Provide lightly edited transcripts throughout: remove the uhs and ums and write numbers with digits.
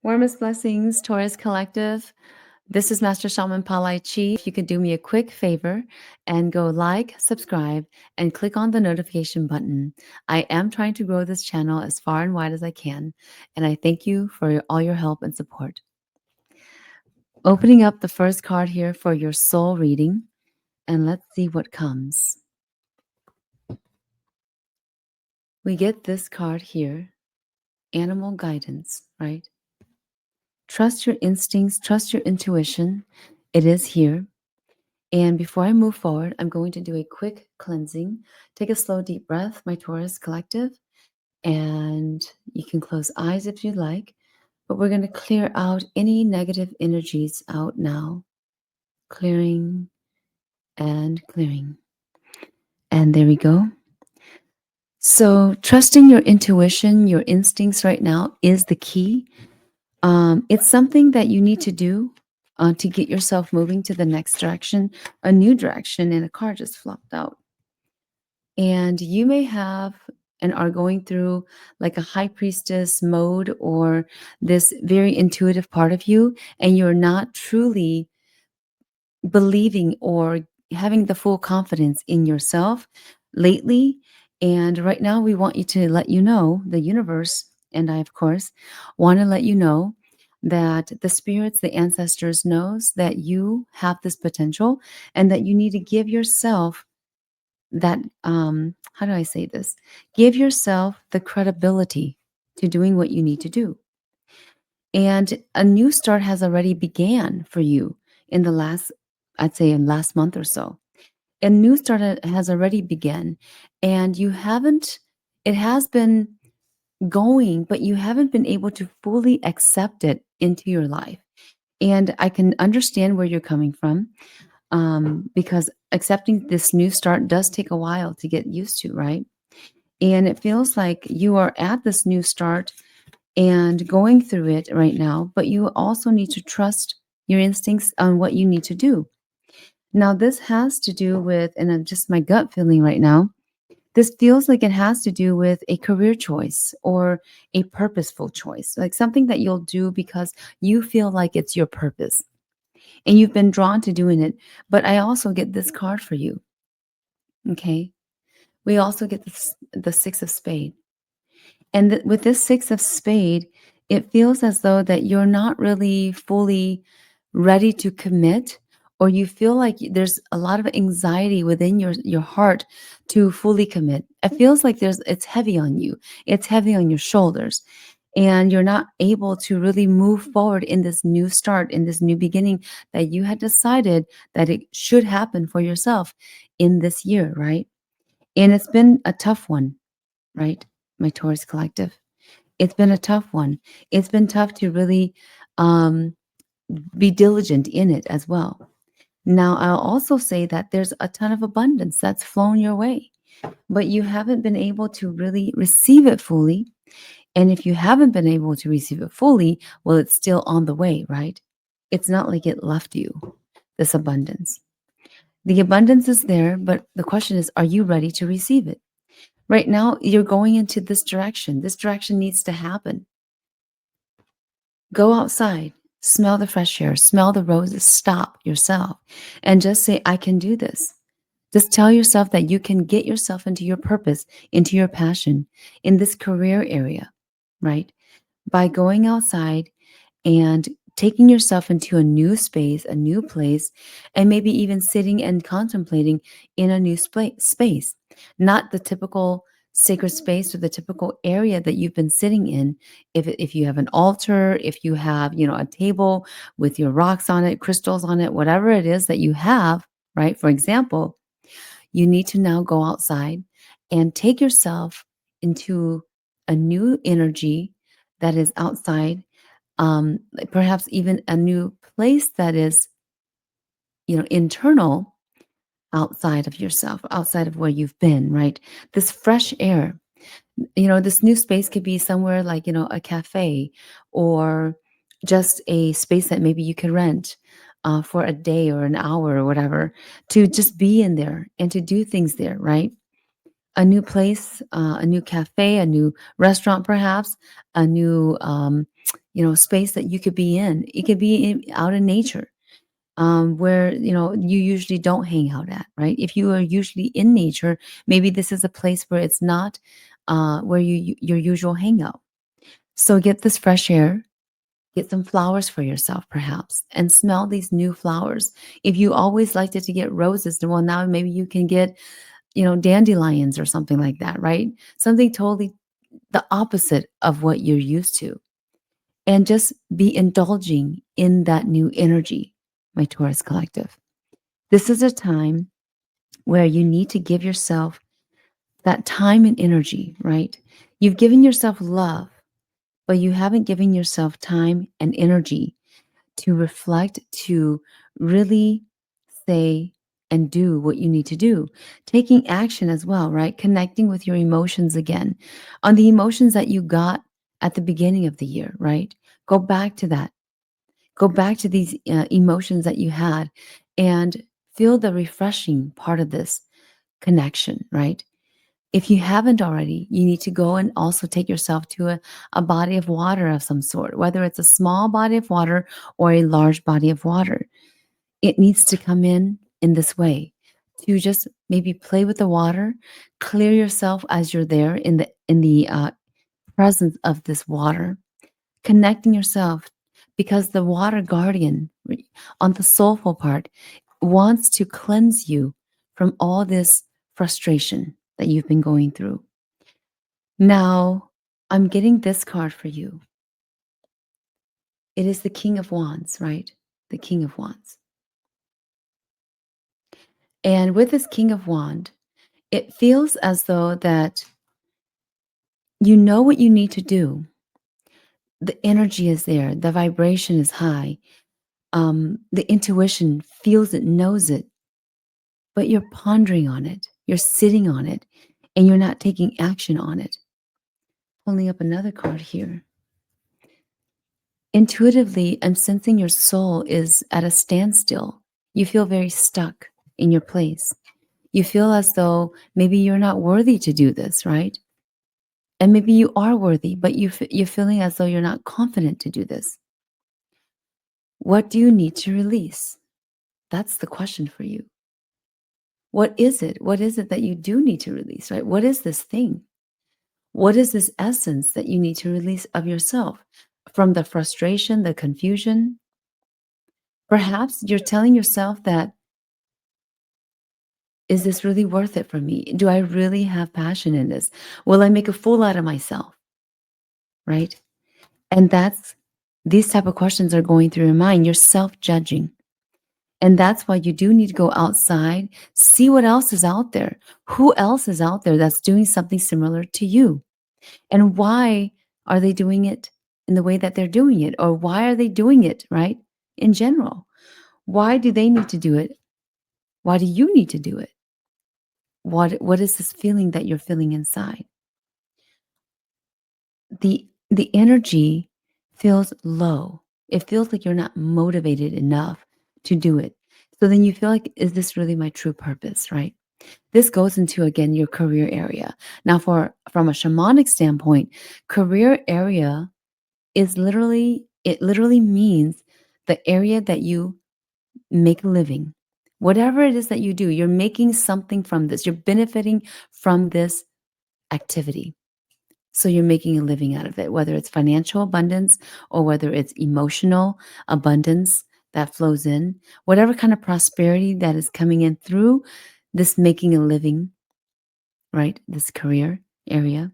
Warmest Blessings, Taurus Collective. This is Mastershamanpalichee. If you could do me a quick favor and go like, subscribe, and click on the notification button. I am trying to grow this channel as far and wide as I can, and I thank you for all your help and support. Opening up the first card here for your soul reading, and let's see what comes. We get this card here, animal guidance, right? Trust your instincts, trust your intuition. It is here. And before I move forward, I'm going to do a quick cleansing. Take a slow, deep breath, my Taurus Collective. And you can close eyes if you'd like. But we're going to clear out any negative energies out now. Clearing and clearing. And there we go. So trusting your intuition, your instincts right now is the key. It's something that you need to do to get yourself moving to the next direction, a new direction, and a card just flopped out. And you may have and are going through like a high priestess mode or this very intuitive part of you, and you're not truly believing or having the full confidence in yourself lately. And right now, we want you to let you know, the universe, and I, of course, want to let you know that the spirits, the ancestors knows that you have this potential and that you need to give yourself that, how do I say this? Give yourself the credibility to doing what you need to do. And a new start has already began for you in the last, I'd say in last month or so. A new start has already begun, and you haven't, it has been going, but you haven't been able to fully accept it into your life. And I can understand where you're coming from, because accepting this new start does take a while to get used to, right? And it feels like you are at this new start and going through it right now, but you also need to trust your instincts on what you need to do. Now, this has to do with, and I'm just my gut feeling right now, this feels like it has to do with a career choice or a purposeful choice, like something that you'll do because you feel like it's your purpose and you've been drawn to doing it. But I also get this card for you. Okay. We also get the Six of Spade. And with this Six of Spade, it feels as though that you're not really fully ready to commit, or you feel like there's a lot of anxiety within your heart to fully commit. It feels like it's heavy on you. It's heavy on your shoulders. And you're not able to really move forward in this new start, in this new beginning that you had decided that it should happen for yourself in this year, right? And it's been a tough one, right? My Taurus Collective. It's been a tough one. It's been tough to really be diligent in it as well. Now, I'll also say that there's a ton of abundance that's flown your way, but you haven't been able to really receive it fully. And if you haven't been able to receive it fully, well, it's still on the way, right? It's not like it left you, this abundance. The abundance is there, but the question is, are you ready to receive it? Right now, you're going into this direction. This direction needs to happen. Go outside, smell the fresh air, smell the roses, stop yourself, and just say, I can do this. Just tell yourself that you can get yourself into your purpose, into your passion, in this career area, right? By going outside and taking yourself into a new space, a new place, and maybe even sitting and contemplating in a new space, not the typical sacred space or the typical area that you've been sitting in. If you have an altar, if you have, a table with your rocks on it, crystals on it, whatever it is that you have, right? For example, you need to now go outside and take yourself into a new energy that is outside, perhaps even a new place that is, internal, outside of yourself, outside of where you've been, right? This fresh air, this new space could be somewhere like, a cafe or just a space that maybe you could rent for a day or an hour or whatever, to just be in there and to do things there, right? a new place, a new cafe, a new restaurant, perhaps a new, space that you could be in. It could be out in nature, where you usually don't hang out at, right? If you are usually in nature, maybe this is a place where it's not where your usual hangout. So get this fresh air, get some flowers for yourself, perhaps, and smell these new flowers. If you always liked it to get roses, well, now maybe you can get dandelions or something like that, right? Something totally the opposite of what you're used to. And just be indulging in that new energy, my Taurus collective. This is a time where you need to give yourself that time and energy, right? You've given yourself love, but you haven't given yourself time and energy to reflect, to really say and do what you need to do. Taking action as well, right? Connecting with your emotions again, on the emotions that you got at the beginning of the year, right? Go back to that. Go back to these emotions that you had and feel the refreshing part of this connection, right? If you haven't already, you need to go and also take yourself to a body of water of some sort, whether it's a small body of water or a large body of water. It needs to come in this way, to just maybe play with the water, clear yourself as you're there in the presence of this water, connecting yourself, because the water guardian on the soulful part wants to cleanse you from all this frustration that you've been going through. Now, I'm getting this card for you. It is the King of Wands, right? The King of Wands. And with this King of Wand, it feels as though that you know what you need to do. The energy is there. The vibration is high. The intuition feels it, knows it, but you're pondering on it. You're sitting on it, and you're not taking action on it. Pulling up another card here. Intuitively, I'm sensing your soul is at a standstill. You feel very stuck in your place. You feel as though maybe you're not worthy to do this, right? And maybe you are worthy, but you're feeling as though you're not confident to do this. What do you need to release? That's the question for you. What is it? What is it that you do need to release, right? What is this thing? What is this essence that you need to release of yourself from the frustration, the confusion? Perhaps you're telling yourself that, is this really worth it for me? Do I really have passion in this? Will I make a fool out of myself? Right? And these type of questions are going through your mind. You're self-judging. And that's why you do need to go outside, see what else is out there. Who else is out there that's doing something similar to you? And why are they doing it in the way that they're doing it? Or why are they doing it, right? In general. Why do they need to do it? Why do you need to do it? What is this feeling that you're feeling inside? The energy feels low. It feels like you're not motivated enough to do it. So then you feel like, is this really my true purpose, right? This goes into, again, your career area. Now, from a shamanic standpoint, career area it literally means the area that you make a living. Whatever it is that you do, you're making something from this. You're benefiting from this activity. So you're making a living out of it, whether it's financial abundance or whether it's emotional abundance that flows in, whatever kind of prosperity that is coming in through this making a living, right? This career area,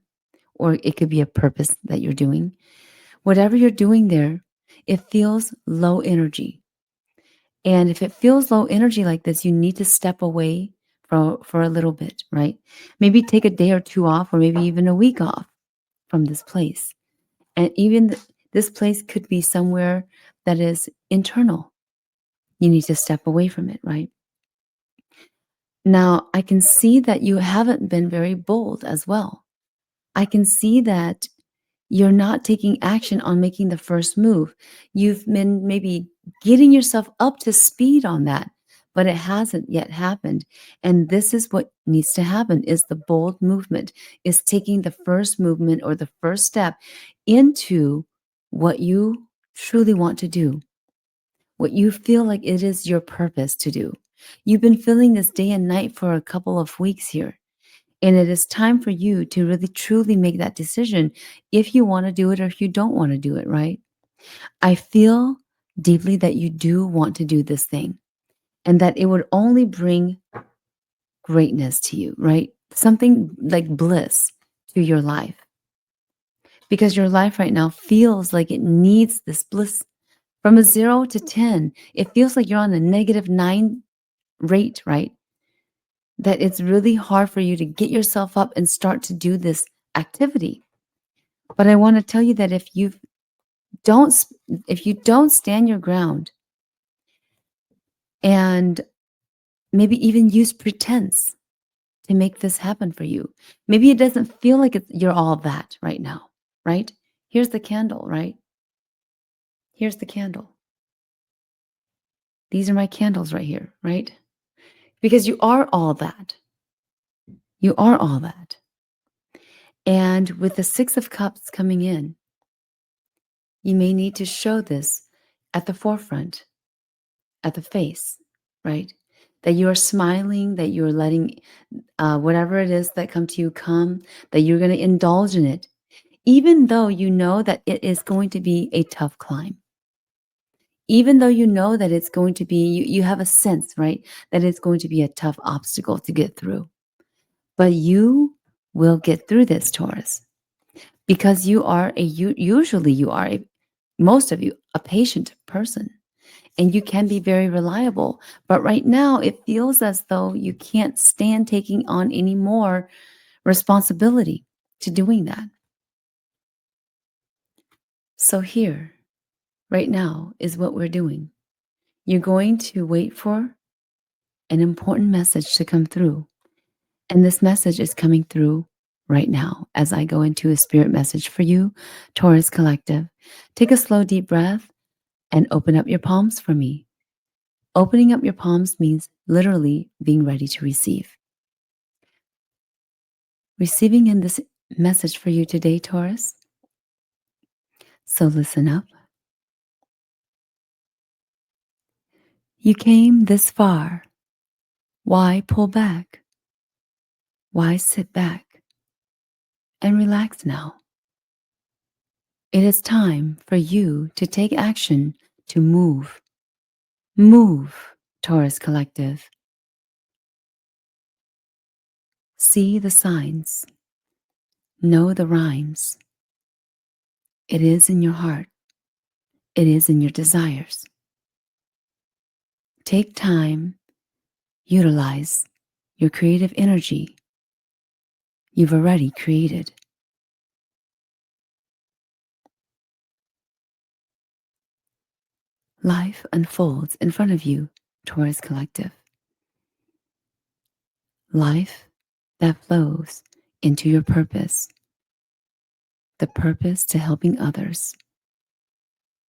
or it could be a purpose that you're doing. Whatever you're doing there, it feels low energy. And if it feels low energy like this, you need to step away for a little bit, right? Maybe take a day or two off, or maybe even a week off from this place. And even this place could be somewhere that is internal. You need to step away from it, right? Now, I can see that you haven't been very bold as well. I can see that you're not taking action on making the first move. You've been maybe getting yourself up to speed on that, but it hasn't yet happened. And this is what needs to happen, is the bold movement, is taking the first movement or the first step into what you truly want to do, what you feel like it is your purpose to do. You've been feeling this day and night for a couple of weeks here. And it is time for you to really truly make that decision if you want to do it or if you don't want to do it, right? I feel deeply that you do want to do this thing and that it would only bring greatness to you, right? Something like bliss to your life. Because your life right now feels like it needs this bliss. From a 0 to 10, it feels like you're on a -9 rate, right? That it's really hard for you to get yourself up and start to do this activity. But I want to tell you that don't if you don't stand your ground and maybe even use pretense to make this happen for you. Maybe it doesn't feel like you're all that right now, right? Here's the candle, right? Here's the candle. These are my candles right here, right? Because you are all that. You are all that. And with the 6 of Cups coming in, you may need to show this at the forefront, at the face, right? That you are smiling, that you're letting whatever it is that come to you come, that you're going to indulge in it, even though you know that it is going to be a tough climb. Even though you know that it's going to be, you have a sense, right, that it's going to be a tough obstacle to get through. But you will get through this, Taurus, because you are usually you are, most of you, a patient person. And you can be very reliable. But right now, it feels as though you can't stand taking on any more responsibility to doing that. So here, right now, is what we're doing. You're going to wait for an important message to come through. And this message is coming through right now as I go into a spirit message for you, Taurus Collective. Take a slow, deep breath and open up your palms for me. Opening up your palms means literally being ready to receive. Receiving in this message for you today, Taurus. So listen up. You came this far. Why pull back? Why sit back and relax now? It is time for you to take action to move. Move, Taurus Collective. See the signs. Know the rhymes. It is in your heart. It is in your desires. Take time. Utilize your creative energy you've already created. Life unfolds in front of you, Taurus Collective. Life that flows into your purpose, the purpose to helping others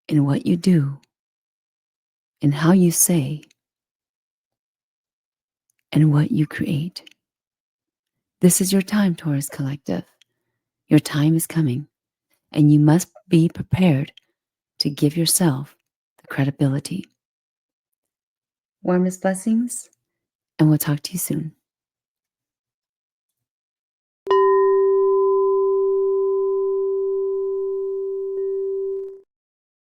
in what you do, in how you say, and what you create. This is your time, Taurus Collective. Your time is coming, and you must be prepared to give yourself the credibility. Warmest blessings, and we'll talk to you soon.